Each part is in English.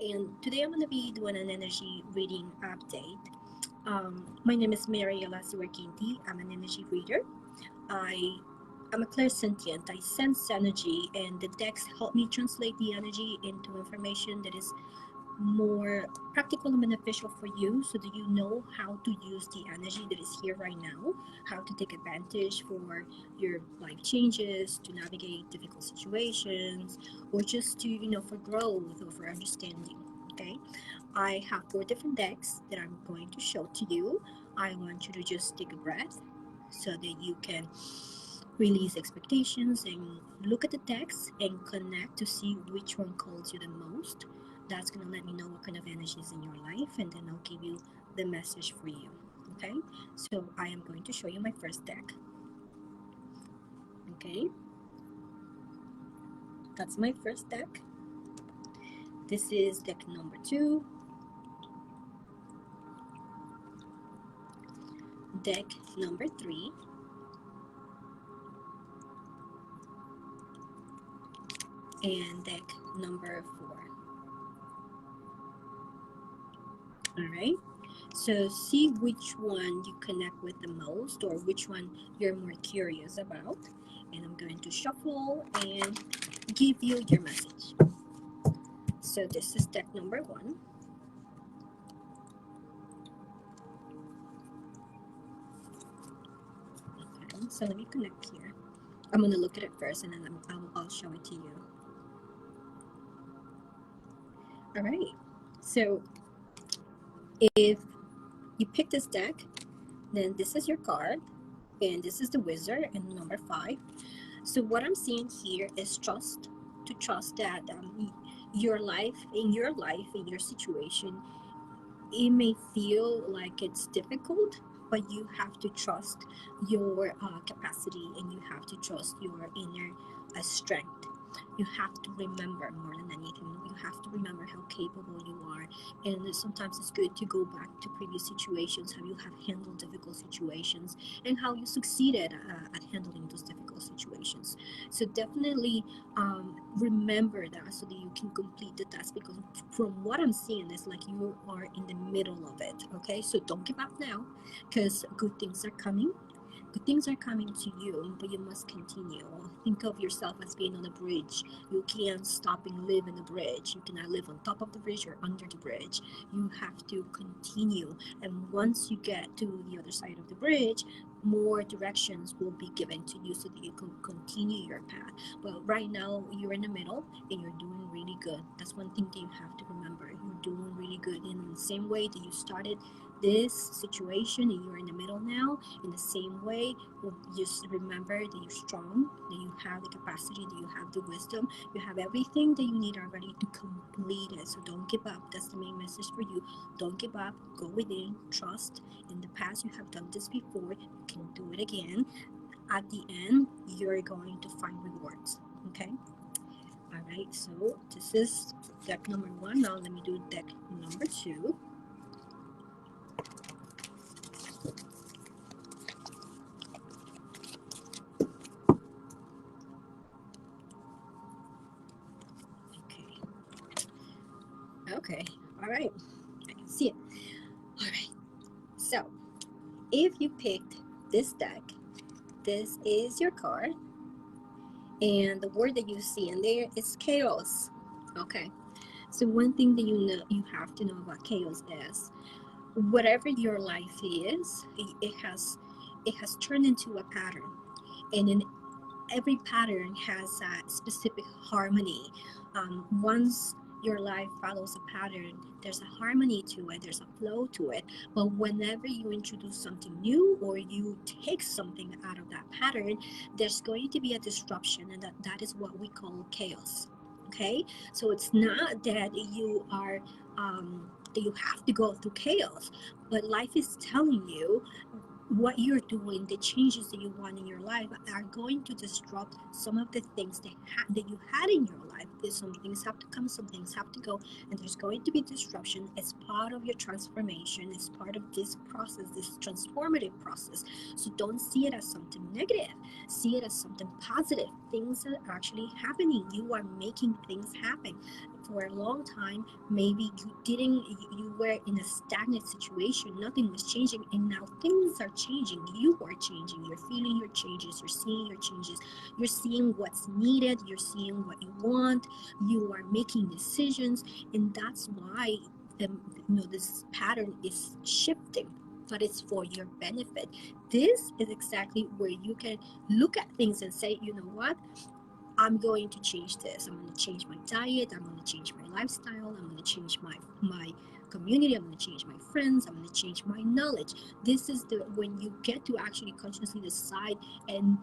And today I'm going to be doing an energy reading update. My name is Mariela Suarquinti. I'm an energy reader. I am a clairsentient. I sense energy, and the decks help me translate the energy into information that is more practical and beneficial for you so that you know how to use the energy that is here right now, how to take advantage for your life changes, to navigate difficult situations, or just to, for growth or for understanding. Okay, I have four different decks that I'm going to show to you. I want you to just take a breath so that you can release expectations and look at the text and connect to see which one calls you the most. That's going to let me know what kind of energy is in your life, and then I'll give you the message for you. Okay, so I am going to show you my first deck. Okay, that's my first deck. This is deck number two, deck number three, and deck number four. All right, so see which one you connect with the most or which one you're more curious about. And I'm going to shuffle and give you your message. So this is deck number one. Okay, so let me connect here. I'm going to look at it first and then I'll show it to you. All right, so if you pick this deck, then this is your card and this is the wizard and number five. So what I'm seeing here is trust, to trust that in your situation, it may feel like it's difficult, but you have to trust your capacity and you have to trust your inner strength. You have to remember more than anything. You have to remember how capable you are. And sometimes it's good to go back to previous situations, how you have handled difficult situations, and how you succeeded at handling those difficult situations. So definitely remember that so that you can complete the task, because from what I'm seeing it's like you are in the middle of it. Okay, so don't give up now, because good things are coming. Good things are coming to you, but you must continue. Think of yourself as being on a bridge. You can't stop and live in the bridge. You cannot live on top of the bridge or under the bridge. You have to continue. And once you get to the other side of the bridge, more directions will be given to you so that you can continue your path. But right now, you're in the middle and you're doing really good. That's one thing that you have to remember. You're doing really good. In the same way that you started this situation and you're in the middle now, in the same way, just remember that you're strong, that you have the capacity, that you have the wisdom, you have everything that you need already to complete it. So don't give up. That's the main message for you. Don't give up. Go within. Trust. In the past, you have done this before. You can do it again. At the end, you're going to find rewards. Okay. All right. So this is deck number one. Now let me do deck number two. Okay. Okay. All right. I can see it. All right. So if you picked this deck, this is your card, and the word that you see in there is chaos. Okay. So one thing that you have to know about chaos is whatever your life is, it has turned into a pattern, and in every pattern has a specific harmony. Once your life follows a pattern, there's a harmony to it, there's a flow to it. But whenever you introduce something new or you take something out of that pattern, there's going to be a disruption, and that is what we call chaos. Okay, so it's not that you are that you have to go through chaos, but life is telling you what you're doing, the changes that you want in your life are going to disrupt some of the things that you had in your life. Some things have to come, some things have to go, and there's going to be disruption. It's part of your transformation. It's part of this process, this transformative process. So don't see it as something negative. See it as something positive. Things are actually happening. You are making things happen. for a long time, maybe you were in a stagnant situation, nothing was changing, and now things are changing. You are changing, you're feeling your changes, you're seeing your changes, you're seeing what's needed, you're seeing what you want, you are making decisions, and that's why this pattern is shifting, but it's for your benefit. This is exactly where you can look at things and say, you know what, I'm going to change this. I'm going to change my diet. I'm going to change my lifestyle. I'm going to change my community. I'm going to change my friends. I'm going to change my knowledge. This is the when you get to actually consciously decide and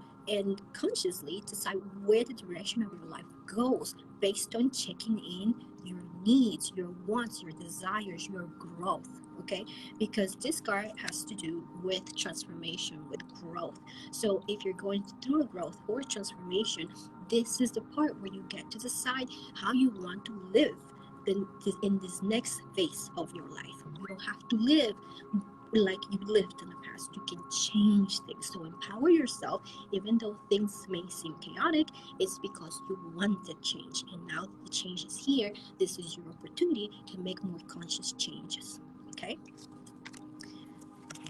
consciously decide where the direction of your life goes based on checking in your needs, your wants, your desires, your growth. Okay, because this card has to do with transformation, with growth. So if you're going through a growth or transformation, this is the part where you get to decide how you want to live in this next phase of your life. You don't have to live like you lived in the past. You can change things. So empower yourself, even though things may seem chaotic, it's because you wanted change. And now that the change is here, this is your opportunity to make more conscious changes. Okay?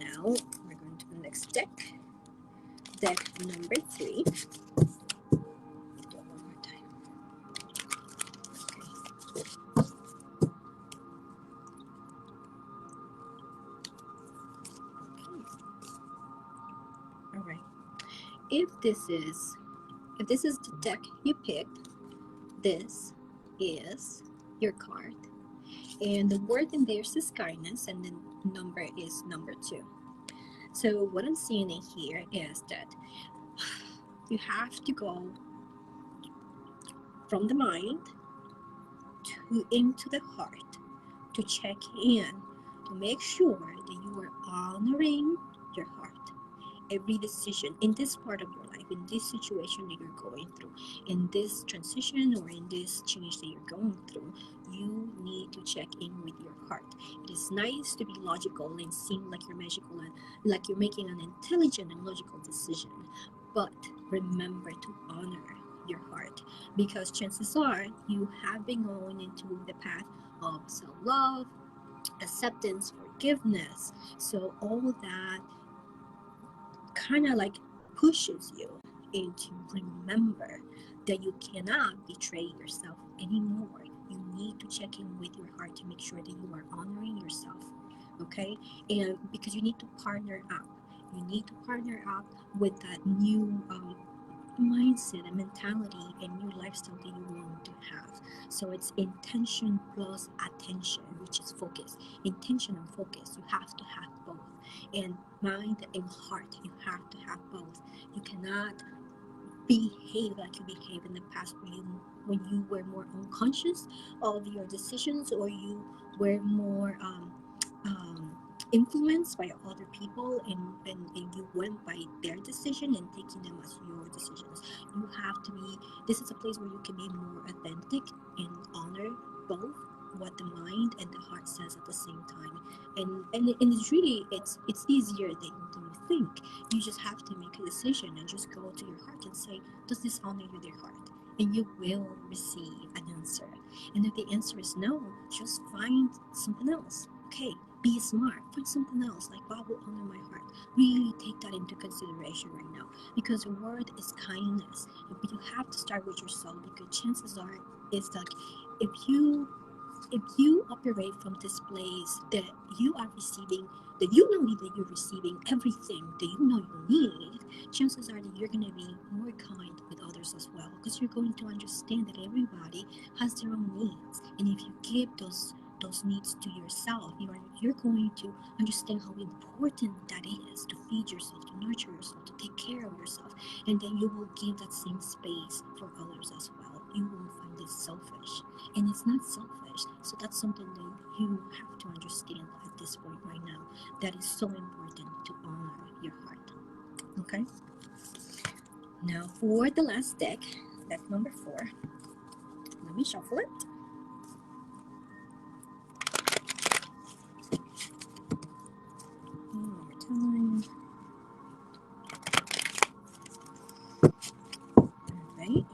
Now we're going to the next deck. Deck number 3. One more time. All right. If this is the deck you picked, this is your card, and the word in there is kindness, and the number is number 2. So what I'm seeing in here is that you have to go from the mind to into the heart to check in, to make sure that you are honoring your heart. Every decision in this part of your life, in this situation that you're going through, in this transition or in this change that you're going through, you need to check in with your heart. It is nice to be logical and seem like you're magical and like you're making an intelligent and logical decision, but remember to honor your heart, because chances are you have been going into the path of self-love, acceptance, forgiveness. So all that kind of like pushes you into remember that you cannot betray yourself anymore. You need to check in with your heart to make sure that you are honoring yourself. Okay? And because you need to partner up. You need to partner up with that new mindset and mentality and new lifestyle that you want to have. So it's intention plus attention, which is focus. Intention and focus, you have to have both. And mind and heart, you have to have both. You cannot behave like you behaved in the past when you were more unconscious of your decisions, or you were more influenced by other people, and you went by their decision and taking them as your decisions. You have to be, this is a place where you can be more authentic and honor both what the mind and the heart says at the same time. And it's really it's easier than you think. You just have to make a decision and just go to your heart and say, does this honor you, dear heart? And you will receive an answer. And if the answer is no, just find something else. Okay, be smart. Find something else, like what will honor my heart. Really take that into consideration right now, because the word is kindness. But you have to start with yourself, because chances are it's like if you operate from this place that you are receiving, that you know that you're receiving everything that you know you need, chances are that you're going to be more kind with others as well, because you're going to understand that everybody has their own needs. And if you give those needs to yourself, you're going to understand how important that is to feed yourself, to nurture yourself, to take care of yourself, and then you will give that same space for others as well. You won't find it selfish, and it's not selfish. So that's something that you have to understand at this point right now, that is so important to honor your heart. Okay, now for the last deck, deck number 4, let me shuffle it. One more time. All right.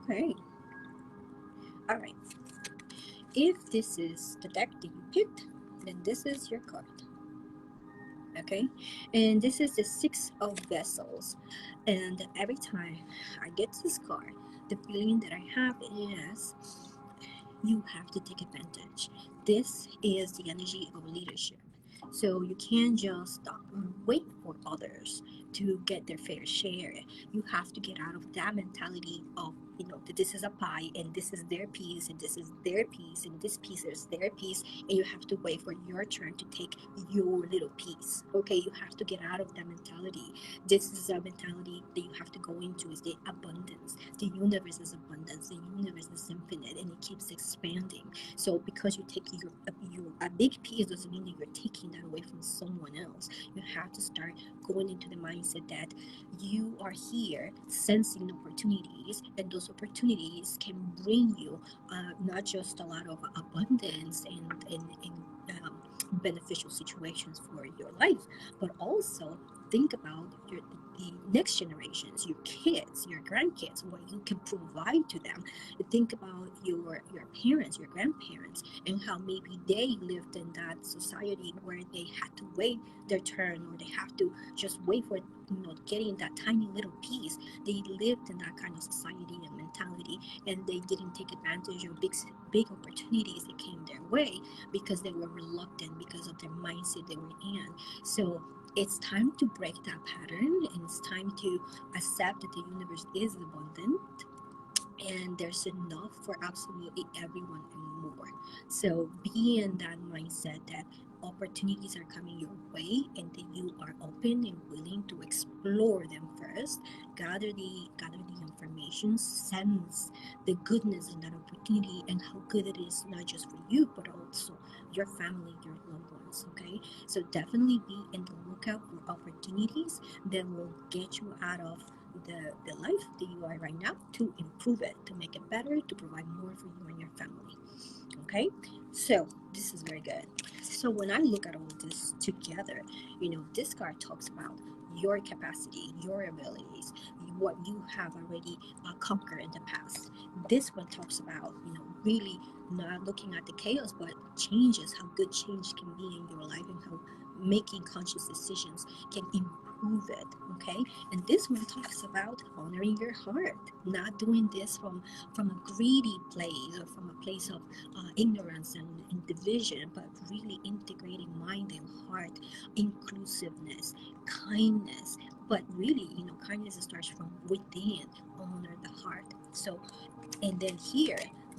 Okay, all right. If this is the deck that you picked, then this is your card. Okay, and this is the Six of Vessels. And every time I get this card, the feeling that I have is you have to take advantage. This is the energy of leadership. So you can't just wait for others to get their fair share. You have to get out of that mentality of, that this is a pie and this is their piece and this is their piece and this piece is their piece, and you have to wait for your turn to take your little piece. Okay, you have to get out of that mentality. This is a mentality that you have to go into, is the abundance. The universe is abundance. The universe is infinite and it keeps expanding. So because you take your a big piece doesn't mean that you're taking that away from someone else. You have to start going into the mindset that you are here sensing opportunities, and those opportunities can bring you not just a lot of abundance and beneficial situations for your life, but also think about the next generations, your kids, your grandkids, what you can provide to them. Think about your parents, your grandparents, and how maybe they lived in that society where they had to wait their turn, or they have to just wait for getting that tiny little piece. They lived in that kind of society and mentality, and they didn't take advantage of big opportunities that came their way because they were reluctant because of their mindset they were in. So it's time to break that pattern, and it's time to accept that the universe is abundant and there's enough for absolutely everyone and more. So be in that mindset that opportunities are coming your way and that you are open and willing to explore them first. Gather the information, sense the goodness in that opportunity and how good it is, not just for you but also your family, your loved ones. Okay, so definitely be in the lookout for opportunities that will get you out of the life that you are right now, to improve it, to make it better, to provide more for you and your family. Okay, so this is very good. So when I look at all this together, this card talks about your capacity, your abilities, what you have already conquered in the past. This one talks about, really not looking at the chaos, but changes, how good change can be in your life and how making conscious decisions can improve it. Okay, and this one talks about honoring your heart, not doing this from a greedy place or from a place of ignorance and division, but really integrating mind and heart, inclusiveness, kindness. But really, kindness starts from within, honor the heart. So, and then here,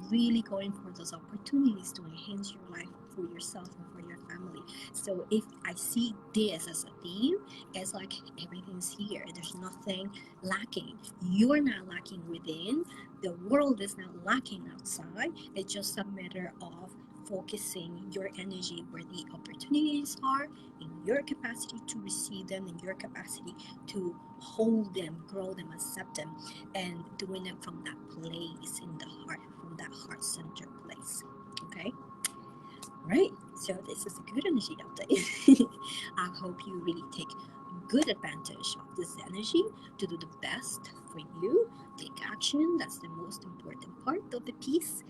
really going for those opportunities to enhance your life for yourself and for your family. So if I see this as a theme, it's like everything's here, there's nothing lacking. You're not lacking within, the world is not lacking outside. It's just a matter of focusing your energy where the opportunities are, in your capacity to receive them, in your capacity to hold them, grow them, accept them, and doing it from that place in the heart, from that heart center place. Okay, right. So this is a good energy update. I hope you really take good advantage of this energy to do the best for you. Take action. That's the most important part of the piece.